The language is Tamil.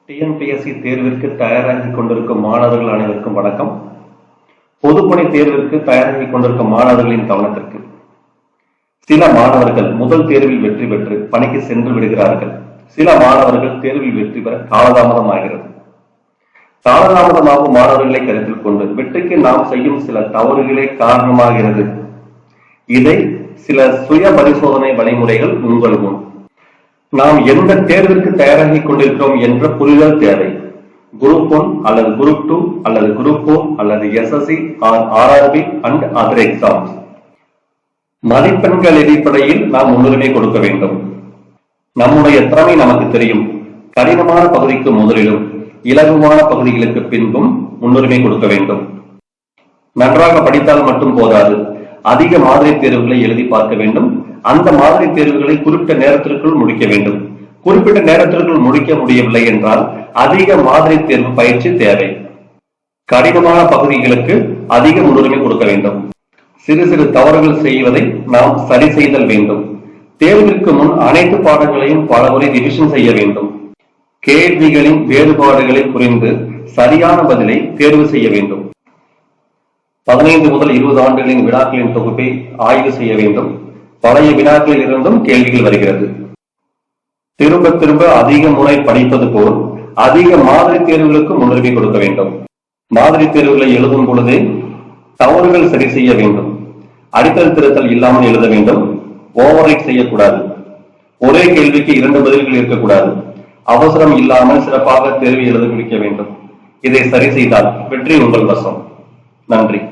டிஎன்பிஎஸ்சி தேர்விற்கு தயாராகிக் கொண்டிருக்கும் மாணவர்கள் அனைவருக்கும் வணக்கம். பொதுப்பணி தேர்விற்கு தயாராகிக் கொண்டிருக்கும் மாணவர்களின் கவனத்திற்கு, சில மாணவர்கள் முதல் தேர்வில் வெற்றி பெற்று பணிக்கு சென்று விடுகிறார்கள். சில மாணவர்கள் தேர்வில் வெற்றி பெற காலதாமதம் ஆகிறது. காலதாமதமாகும் மாணவர்களை கருத்தில் கொண்டு வெற்றிக்கு நாம் செய்யும் சில தவறுகளே காரணமாகிறது. இதை சில சுய பரிசோதனை வழிமுறைகள் உங்கள் முன். நாம் எந்த தேர்விற்கு தயாராகிக் கொண்டிருக்கிறோம் என்ற புரிதல் தேவை. குரூப் 1 அல்லது குரூப் 2 அல்லது குரூப் 4 அல்லது SSC RRB and other exams. மதிப்பெண்கள் அடிப்படையில் நாம் முன்னுரிமை கொடுக்க வேண்டும். நம்முடைய திறமை நமக்கு தெரியும். கடினமான பகுதிக்கு முதலிலும் இலகுவான பகுதிகளுக்கு பின்பும் முன்னுரிமை கொடுக்க வேண்டும். நன்றாக படித்தால் மட்டும் போதாது, அதிக மாதிரி தேர்வுகளை எழுதி பார்க்க வேண்டும். அந்த மாதிரி தேர்வுகளை குறிப்பிட்ட நேரத்திற்குள் முடிக்க வேண்டும். குறிப்பிட்ட நேரத்திற்குள் முடிக்க முடியவில்லை என்றால் அதிக மாதிரி தேர்வு பயிற்சி தேவை. கடினமான பகுதிகளுக்கு அதிக முன்னுரிமை கொடுக்க வேண்டும். சிறு சிறு தவறுகள் செய்வதை நாம் சரி செய்தல் வேண்டும். தேர்விற்கு முன் அனைத்து பாடங்களையும் பலமுறை ரிவிஷன் செய்ய வேண்டும். கேள்விகளின் வேறுபாடுகளை புரிந்து சரியான பதிலை தேர்வு செய்ய வேண்டும். 15 முதல் 20 ஆண்டுகளின் வினாக்களின் தொகுப்பை ஆய்வு செய்ய வேண்டும். பழைய வினாக்களில் இருந்தும் கேள்விகள் வருகிறது. திரும்ப திரும்ப அதிக முறை படிப்பது போல் அதிக மாதிரி தேர்வுகளுக்கு முன்னுரிமை கொடுக்க வேண்டும். மாதிரி தேர்வுகளை எழுதும் பொழுதே தவறுகள் சரி செய்ய வேண்டும். அடித்தல் திருத்தல் இல்லாமல் எழுத வேண்டும். ஓவர் ரைட் செய்யக்கூடாது. ஒரே கேள்விக்கு 2 பதில்கள் இருக்கக்கூடாது. அவசரம் இல்லாமல் சிறப்பாக தேர்வு எழுத முடிக்க வேண்டும். இதை சரி செய்தால் வெற்றி உங்கள் வசம். நன்றி.